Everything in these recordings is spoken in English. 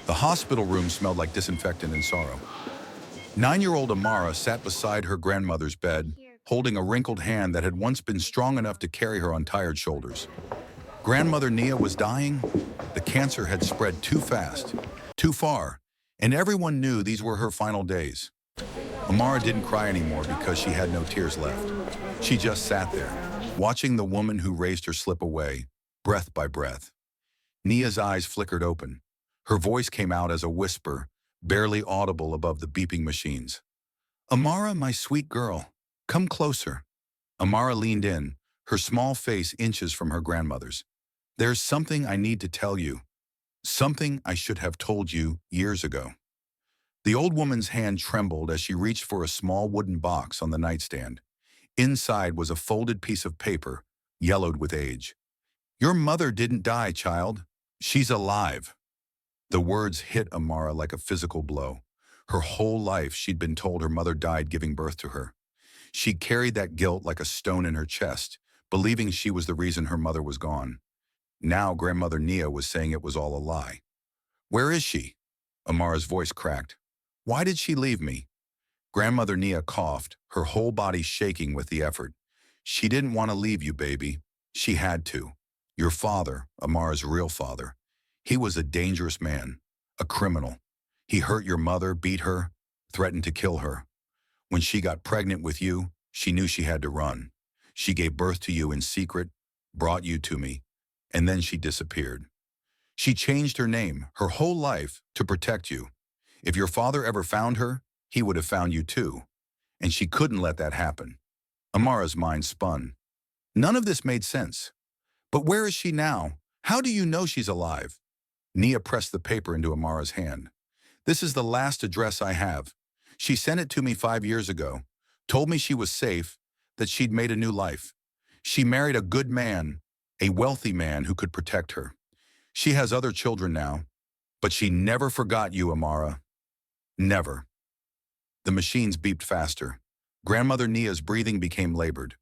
The hospital room smelled like disinfectant and sorrow. 9-year-old Amara sat beside her grandmother's bed, holding a wrinkled hand that had once been strong enough to carry her on tired shoulders. Grandmother Nia was dying. The cancer had spread too fast, too far, and everyone knew these were her final days. Amara didn't cry anymore because she had no tears left. She just sat there, watching the woman who raised her slip away, breath by breath. Nia's eyes flickered open. Her voice came out as a whisper, barely audible above the beeping machines. "Amara, my sweet girl, come closer." Amara leaned in, her small face inches from her grandmother's. "There's something I need to tell you. Something I should have told you years ago." The old woman's hand trembled as she reached for a small wooden box on the nightstand. Inside was a folded piece of paper, yellowed with age. "Your mother didn't die, child. She's alive." The words hit Amara like a physical blow. Her whole life she'd been told her mother died giving birth to her. She carried that guilt like a stone in her chest, believing she was the reason her mother was gone. Now grandmother Nia was saying it was all a lie. "Where is she?" Amara's voice cracked. "Why did she leave me?" Grandmother Nia coughed, her whole body shaking with the effort. "She didn't want to leave you, baby. She had to. Your father, Amara's real father, he was a dangerous man, a criminal. He hurt your mother, beat her, threatened to kill her. When she got pregnant with you, she knew she had to run. She gave birth to you in secret, brought you to me, and then she disappeared. She changed her name, her whole life, to protect you. If your father ever found her, he would have found you too. And she couldn't let that happen." Amara's mind spun. None of this made sense. "But where is she now? How do you know she's alive?" Nia pressed the paper into Amara's hand. "This is the last address I have. She sent it to me 5 years ago, told me she was safe, that she'd made a new life. She married a good man, a wealthy man who could protect her. She has other children now, but she never forgot you, Amara. Never." The machines beeped faster. Grandmother Nia's breathing became labored.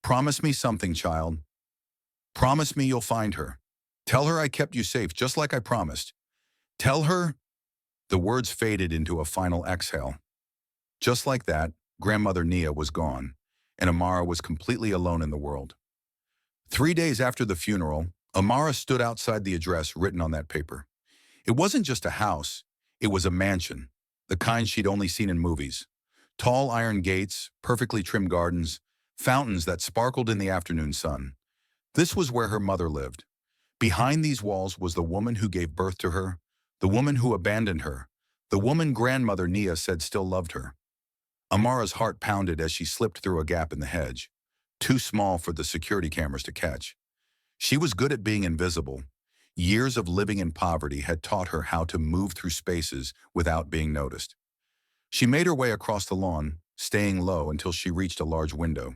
"Promise me something, child. Promise me you'll find her. Tell her I kept you safe, just like I promised. Tell her—" The words faded into a final exhale. Just like that, Grandmother Nia was gone, and Amara was completely alone in the world. 3 days after the funeral, Amara stood outside the address written on that paper. It wasn't just a house, it was a mansion, the kind she'd only seen in movies. Tall iron gates, perfectly trimmed gardens, fountains that sparkled in the afternoon sun. This was where her mother lived. Behind these walls was the woman who gave birth to her, the woman who abandoned her, the woman Grandmother Nia said still loved her. Amara's heart pounded as she slipped through a gap in the hedge, too small for the security cameras to catch. She was good at being invisible. Years of living in poverty had taught her how to move through spaces without being noticed. She made her way across the lawn, staying low until she reached a large window.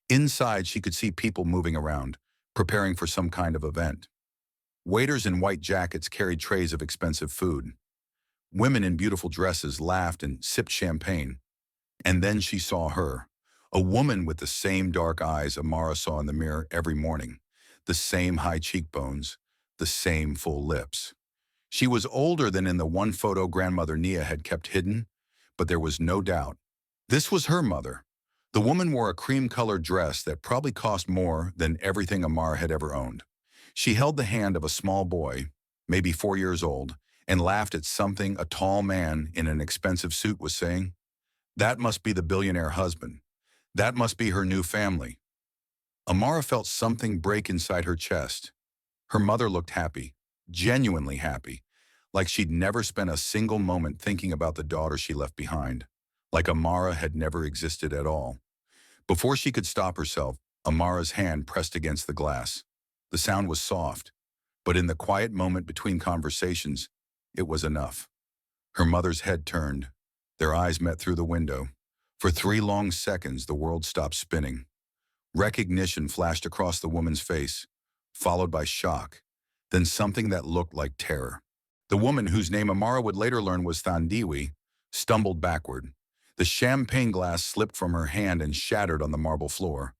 Inside, she could see people moving around, preparing for some kind of event. Waiters in white jackets carried trays of expensive food. Women in beautiful dresses laughed and sipped champagne. And then she saw her, a woman with the same dark eyes Amara saw in the mirror every morning, the same high cheekbones, the same full lips. She was older than in the one photo Grandmother Nia had kept hidden, but there was no doubt. This was her mother. The woman wore a cream-colored dress that probably cost more than everything Amara had ever owned. She held the hand of a small boy, maybe 4 years old, and laughed at something a tall man in an expensive suit was saying. That must be the billionaire husband. That must be her new family. Amara felt something break inside her chest. Her mother looked happy, genuinely happy, like she'd never spent a single moment thinking about the daughter she left behind, like Amara had never existed at all. Before she could stop herself, Amara's hand pressed against the glass. The sound was soft, but in the quiet moment between conversations, it was enough. Her mother's head turned. Their eyes met through the window. For 3 long seconds, the world stopped spinning. Recognition flashed across the woman's face, followed by shock, then something that looked like terror. The woman, whose name Amara would later learn was Thandiwi, stumbled backward. The champagne glass slipped from her hand and shattered on the marble floor.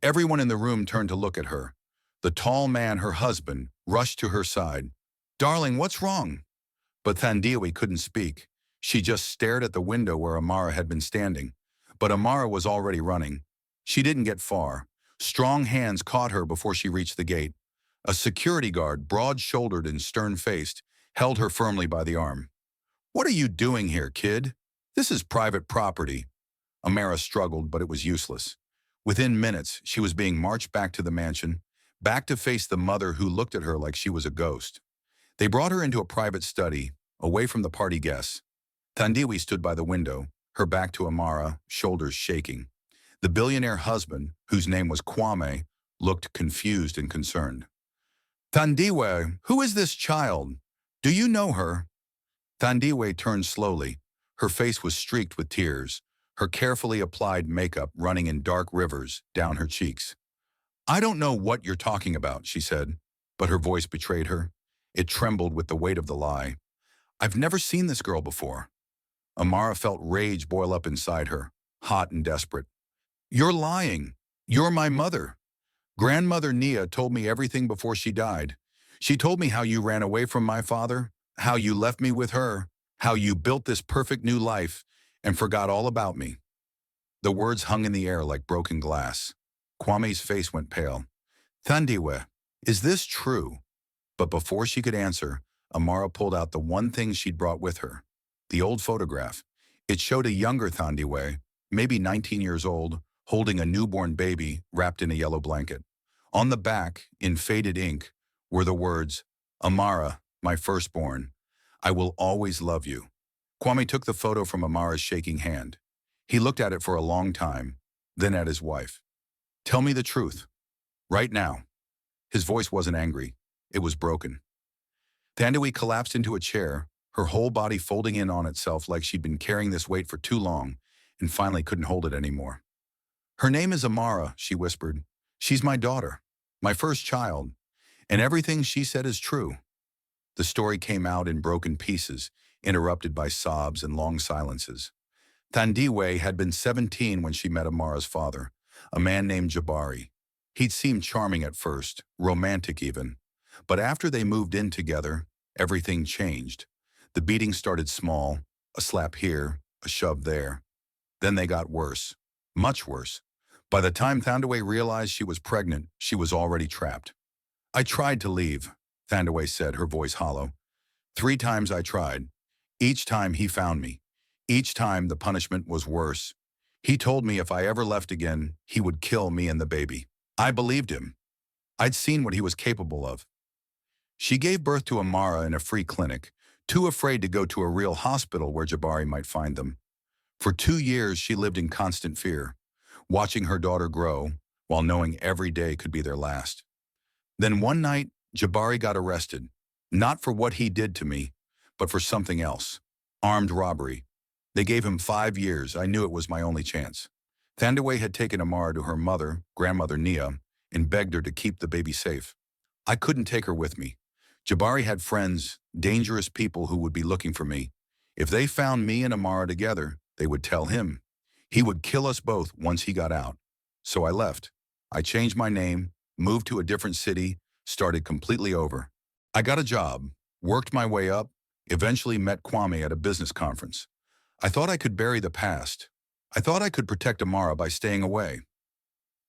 Everyone in the room turned to look at her. The tall man, her husband, rushed to her side. "Darling, what's wrong?" But Thandiwe couldn't speak. She just stared at the window where Amara had been standing. But Amara was already running. She didn't get far. Strong hands caught her before she reached the gate. A security guard, broad-shouldered and stern-faced, held her firmly by the arm. "What are you doing here, kid? This is private property." Amara struggled, but it was useless. Within minutes, she was being marched back to the mansion, back to face the mother who looked at her like she was a ghost. They brought her into a private study, away from the party guests. Thandiwe stood by the window, her back to Amara, shoulders shaking. The billionaire husband, whose name was Kwame, looked confused and concerned. "Thandiwe, who is this child? Do you know her?" Thandiwe turned slowly. Her face was streaked with tears, her carefully applied makeup running in dark rivers down her cheeks. "I don't know what you're talking about," she said, but her voice betrayed her. It trembled with the weight of the lie. "I've never seen this girl before." Amara felt rage boil up inside her, hot and desperate. "You're lying. You're my mother. Grandmother Nia told me everything before she died. She told me how you ran away from my father, how you left me with her, how you built this perfect new life, and forgot all about me." The words hung in the air like broken glass. Kwame's face went pale. "Thandiwe, is this true?" But before she could answer, Amara pulled out the one thing she'd brought with her, the old photograph. It showed a younger Thandiwe, maybe 19 years old, holding a newborn baby wrapped in a yellow blanket. On the back, in faded ink, were the words, "Amara, my firstborn, I will always love you." Kwame took the photo from Amara's shaking hand. He looked at it for a long time, then at his wife. "Tell me the truth. Right now." His voice wasn't angry. It was broken. Thandiwe collapsed into a chair, her whole body folding in on itself like she'd been carrying this weight for too long, and finally couldn't hold it anymore. "Her name is Amara," she whispered. "She's my daughter, my first child, and everything she said is true." The story came out in broken pieces, interrupted by sobs and long silences. Thandiwe had been 17 when she met Amara's father, a man named Jabari. He'd seemed charming at first, romantic even. But after they moved in together, everything changed. The beating started small, a slap here, a shove there. Then they got worse, much worse. By the time Thandiwe realized she was pregnant, she was already trapped. "I tried to leave," Thandiwe said, her voice hollow. "3 times I tried. Each time he found me. Each time the punishment was worse. He told me if I ever left again, he would kill me and the baby. I believed him. I'd seen what he was capable of." She gave birth to Amara in a free clinic, too afraid to go to a real hospital where Jabari might find them. For 2 years, she lived in constant fear, watching her daughter grow, while knowing every day could be their last. Then one night, Jabari got arrested, not for what he did to me, but for something else, armed robbery. They gave him 5 years. I knew it was my only chance. Thandiwe had taken Amara to her mother, grandmother Nia, and begged her to keep the baby safe. I couldn't take her with me. Jabari had friends, dangerous people who would be looking for me. If they found me and Amara together, they would tell him. He would kill us both once he got out. So I left. I changed my name, moved to a different city, started completely over. I got a job, worked my way up, eventually met Kwame at a business conference. I thought I could bury the past. I thought I could protect Amara by staying away.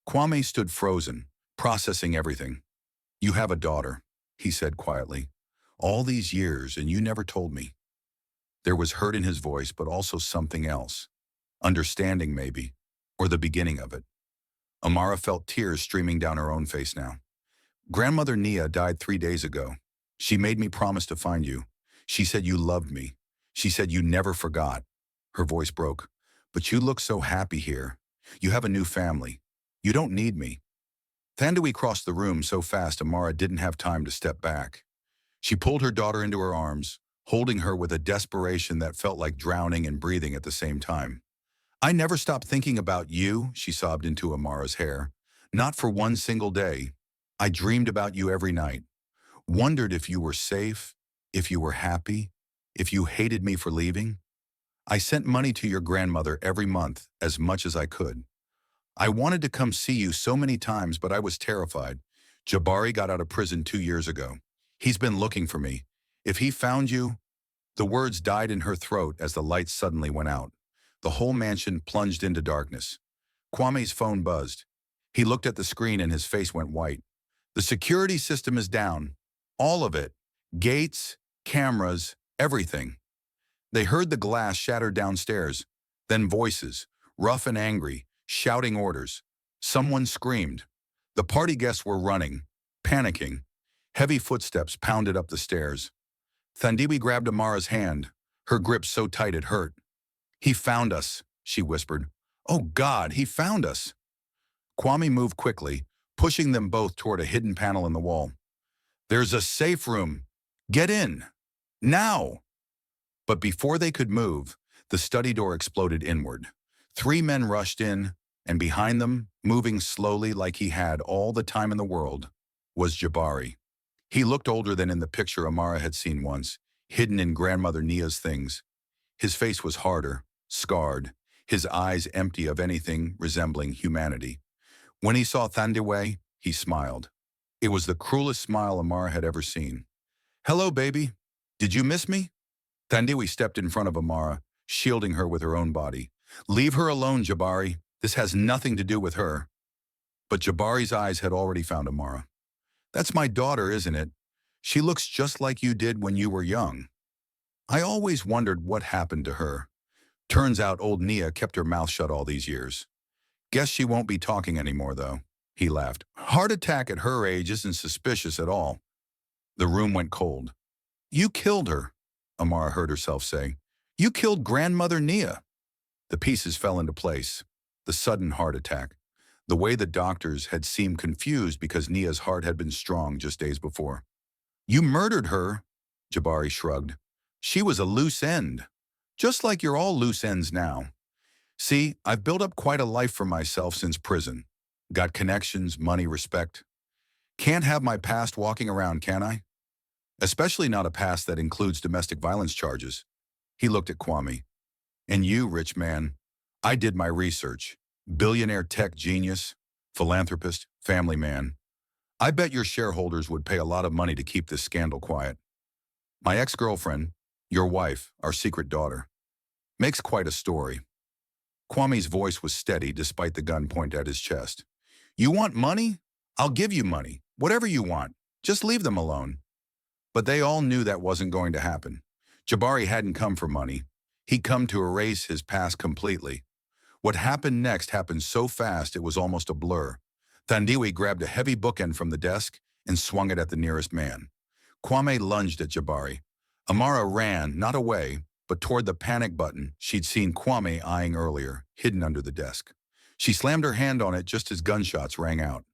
Kwame stood frozen, processing everything. "You have a daughter," he said quietly. "All these years, and you never told me." There was hurt in his voice, but also something else. Understanding, maybe, or the beginning of it. Amara felt tears streaming down her own face now. "Grandmother Nia died 3 days ago. She made me promise to find you. She said you loved me. She said you never forgot." Her voice broke. "But you look so happy here. You have a new family. You don't need me." Thandiwe crossed the room so fast Amara didn't have time to step back. She pulled her daughter into her arms, holding her with a desperation that felt like drowning and breathing at the same time. "I never stopped thinking about you," she sobbed into Amara's hair. "Not for one single day. I dreamed about you every night. Wondered if you were safe, if you were happy, if you hated me for leaving. I sent money to your grandmother every month, as much as I could. I wanted to come see you so many times, but I was terrified. Jabari got out of prison 2 years ago. He's been looking for me. If he found you..." The words died in her throat as the lights suddenly went out. The whole mansion plunged into darkness. Kwame's phone buzzed. He looked at the screen and his face went white. The security system is down. All of it. Gates, cameras, everything. They heard the glass shatter downstairs. Then voices, rough and angry, shouting orders. Someone screamed. The party guests were running, panicking. Heavy footsteps pounded up the stairs. Thandiwe grabbed Amara's hand, her grip so tight it hurt. "He found us," she whispered. "Oh God, he found us." Kwame moved quickly, pushing them both toward a hidden panel in the wall. "There's a safe room. Get in. Now!" But before they could move, the study door exploded inward. 3 men rushed in, and behind them, moving slowly like he had all the time in the world, was Jabari. He looked older than in the picture Amara had seen once, hidden in grandmother Nia's things. His face was harder, scarred, his eyes empty of anything resembling humanity. When he saw Thandiwe, he smiled. It was the cruelest smile Amara had ever seen. "Hello, baby. Did you miss me?" Thandiwe stepped in front of Amara, shielding her with her own body. "Leave her alone, Jabari. This has nothing to do with her." But Jabari's eyes had already found Amara. "That's my daughter, isn't it? She looks just like you did when you were young. I always wondered what happened to her. Turns out old Nia kept her mouth shut all these years. Guess she won't be talking anymore, though." He laughed. "Heart attack at her age isn't suspicious at all." The room went cold. "You killed her," Amara heard herself say. "You killed grandmother Nia." The pieces fell into place. The sudden heart attack. The way the doctors had seemed confused because Nia's heart had been strong just days before. "You murdered her," Jabari shrugged. "She was a loose end. Just like you're all loose ends now. See, I've built up quite a life for myself since prison. Got connections, money, respect. Can't have my past walking around, can I? Especially not a past that includes domestic violence charges." He looked at Kwame. "And you, rich man, I did my research. Billionaire tech genius, philanthropist, family man. I bet your shareholders would pay a lot of money to keep this scandal quiet. My ex-girlfriend, your wife, our secret daughter. Makes quite a story." Kwame's voice was steady despite the gun pointed at his chest. "You want money? I'll give you money. Whatever you want. Just leave them alone." But they all knew that wasn't going to happen. Jabari hadn't come for money. He'd come to erase his past completely. What happened next happened so fast it was almost a blur. Thandiwe grabbed a heavy bookend from the desk and swung it at the nearest man. Kwame lunged at Jabari. Amara ran, not away, but toward the panic button she'd seen Kwame eyeing earlier, hidden under the desk. She slammed her hand on it just as gunshots rang out.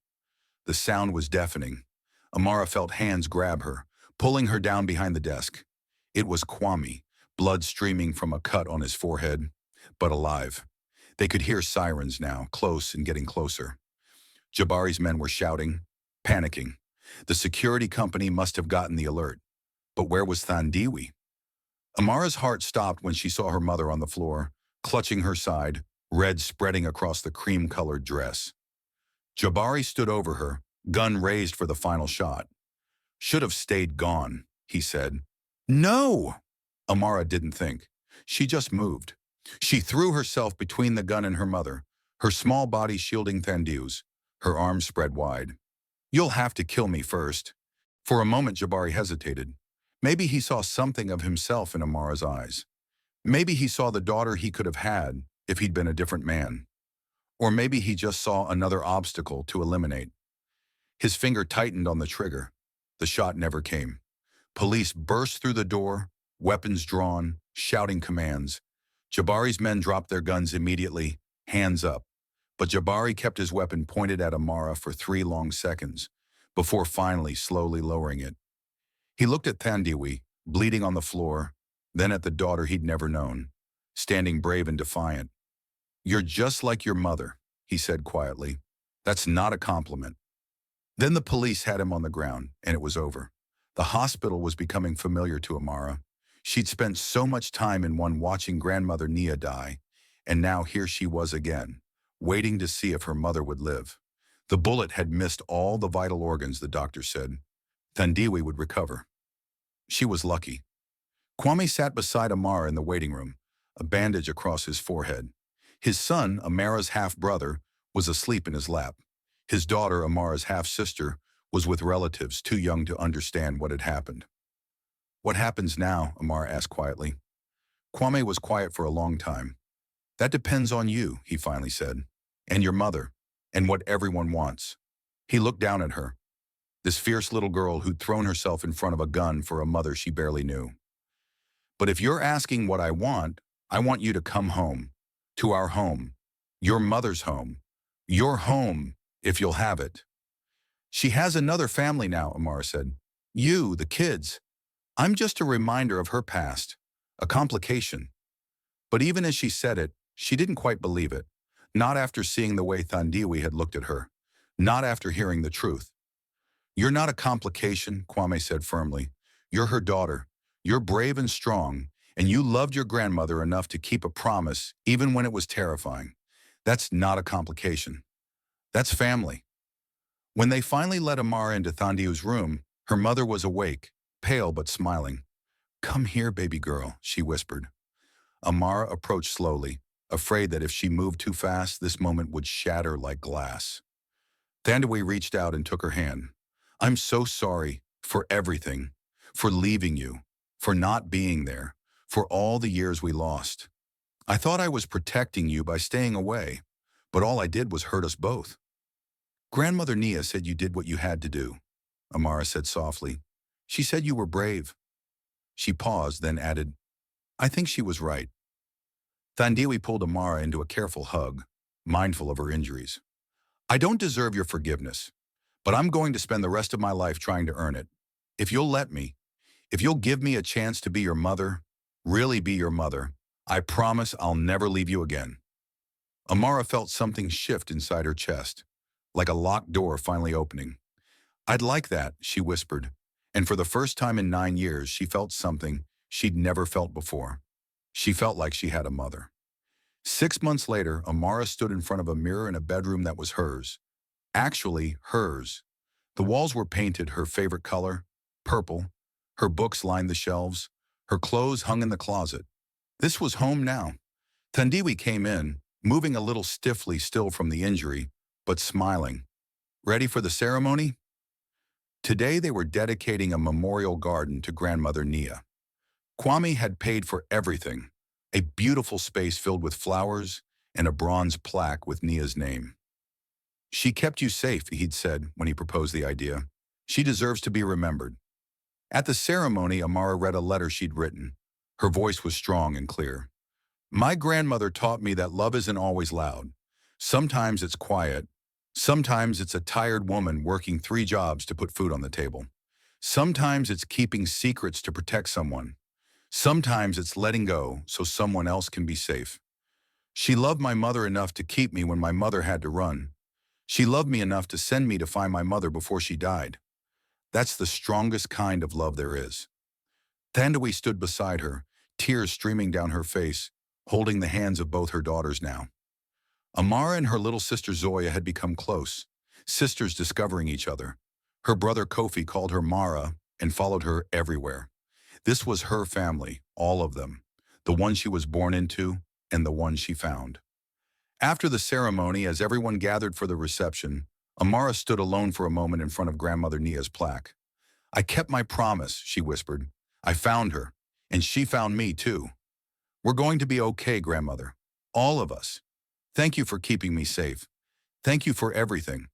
The sound was deafening. Amara felt hands grab her, pulling her down behind the desk. It was Kwame, blood streaming from a cut on his forehead, but alive. They could hear sirens now, close and getting closer. Jabari's men were shouting, panicking. The security company must have gotten the alert. But where was Thandiwe? Amara's heart stopped when she saw her mother on the floor, clutching her side, red spreading across the cream-colored dress. Jabari stood over her, gun raised for the final shot. "Should have stayed gone," he said. "No!" Amara didn't think. She just moved. She threw herself between the gun and her mother, her small body shielding Thandiwe's, her arms spread wide. "You'll have to kill me first." For a moment, Jabari hesitated. Maybe he saw something of himself in Amara's eyes. Maybe he saw the daughter he could have had if he'd been a different man. Or maybe he just saw another obstacle to eliminate. His finger tightened on the trigger. The shot never came. Police burst through the door, weapons drawn, shouting commands. Jabari's men dropped their guns immediately, hands up. But Jabari kept his weapon pointed at Amara for 3 long seconds, before finally slowly lowering it. He looked at Thandiwe, bleeding on the floor, then at the daughter he'd never known, standing brave and defiant. "You're just like your mother," he said quietly. "That's not a compliment." Then the police had him on the ground, and it was over. The hospital was becoming familiar to Amara. She'd spent so much time in one watching grandmother Nia die, and now here she was again, waiting to see if her mother would live. The bullet had missed all the vital organs, the doctor said. Thandiwe would recover. She was lucky. Kwame sat beside Amara in the waiting room, a bandage across his forehead. His son, Amara's half-brother, was asleep in his lap. His daughter, Amara's half-sister, was with relatives too young to understand what had happened. "What happens now?" Amara asked quietly. Kwame was quiet for a long time. "That depends on you," he finally said, "and your mother, and what everyone wants." He looked down at her, this fierce little girl who'd thrown herself in front of a gun for a mother she barely knew. "But if you're asking what I want you to come home, to our home, your mother's home, your home, if you'll have it." "She has another family now," Amara said. "You, the kids. I'm just a reminder of her past, a complication." But even as she said it, she didn't quite believe it. Not after seeing the way Thandiwe had looked at her. Not after hearing the truth. "You're not a complication," Kwame said firmly. "You're her daughter. You're brave and strong, and you loved your grandmother enough to keep a promise even when it was terrifying. That's not a complication. That's family." When they finally let Amara into Thandiwe's room, her mother was awake, pale but smiling. "Come here, baby girl," she whispered. Amara approached slowly, afraid that if she moved too fast, this moment would shatter like glass. Thandiwe reached out and took her hand. "I'm so sorry for everything, for leaving you, for not being there, for all the years we lost. I thought I was protecting you by staying away, but all I did was hurt us both." "Grandmother Nia said you did what you had to do," Amara said softly. "She said you were brave." She paused, then added, "I think she was right." Thandiwe pulled Amara into a careful hug, mindful of her injuries. "I don't deserve your forgiveness, but I'm going to spend the rest of my life trying to earn it. If you'll let me, if you'll give me a chance to be your mother, really be your mother, I promise I'll never leave you again." Amara felt something shift inside her chest, like a locked door finally opening. "I'd like that," she whispered, and for the first time in 9 years she felt something she'd never felt before. She felt like she had a mother. 6 months later, Amara stood in front of a mirror in a bedroom that was hers. Actually, hers. The walls were painted her favorite color, purple. Her books lined the shelves. Her clothes hung in the closet. This was home now. Thandiwe came in, moving a little stiffly still from the injury, but smiling. "Ready for the ceremony?" Today they were dedicating a memorial garden to Grandmother Nia. Kwame had paid for everything, a beautiful space filled with flowers and a bronze plaque with Nia's name. "She kept you safe," he'd said when he proposed the idea. "She deserves to be remembered." At the ceremony, Amara read a letter she'd written. Her voice was strong and clear. "My grandmother taught me that love isn't always loud. Sometimes it's quiet. Sometimes it's a tired woman working 3 jobs to put food on the table. Sometimes it's keeping secrets to protect someone. Sometimes it's letting go so someone else can be safe. She loved my mother enough to keep me when my mother had to run. She loved me enough to send me to find my mother before she died. That's the strongest kind of love there is." Thandiwe stood beside her, tears streaming down her face, holding the hands of both her daughters now. Amara and her little sister Zoya had become close, sisters discovering each other. Her brother Kofi called her Mara and followed her everywhere. This was her family, all of them, the one she was born into and the one she found. After the ceremony, as everyone gathered for the reception, Amara stood alone for a moment in front of Grandmother Nia's plaque. "I kept my promise," she whispered. "I found her, and she found me too. We're going to be okay, Grandmother. All of us. Thank you for keeping me safe. Thank you for everything."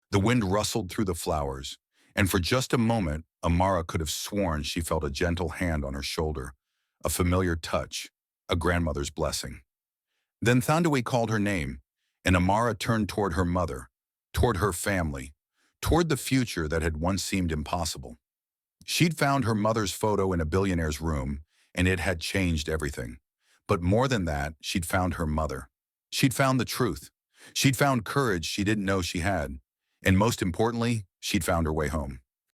The wind rustled through the flowers, and for just a moment, Amara could have sworn she felt a gentle hand on her shoulder, a familiar touch, a grandmother's blessing. Then Thandiwe called her name, and Amara turned toward her mother, toward her family, toward the future that had once seemed impossible. She'd found her mother's photo in a billionaire's room, and it had changed everything. But more than that, she'd found her mother. She'd found the truth. She'd found courage she didn't know she had. And most importantly, she'd found her way home.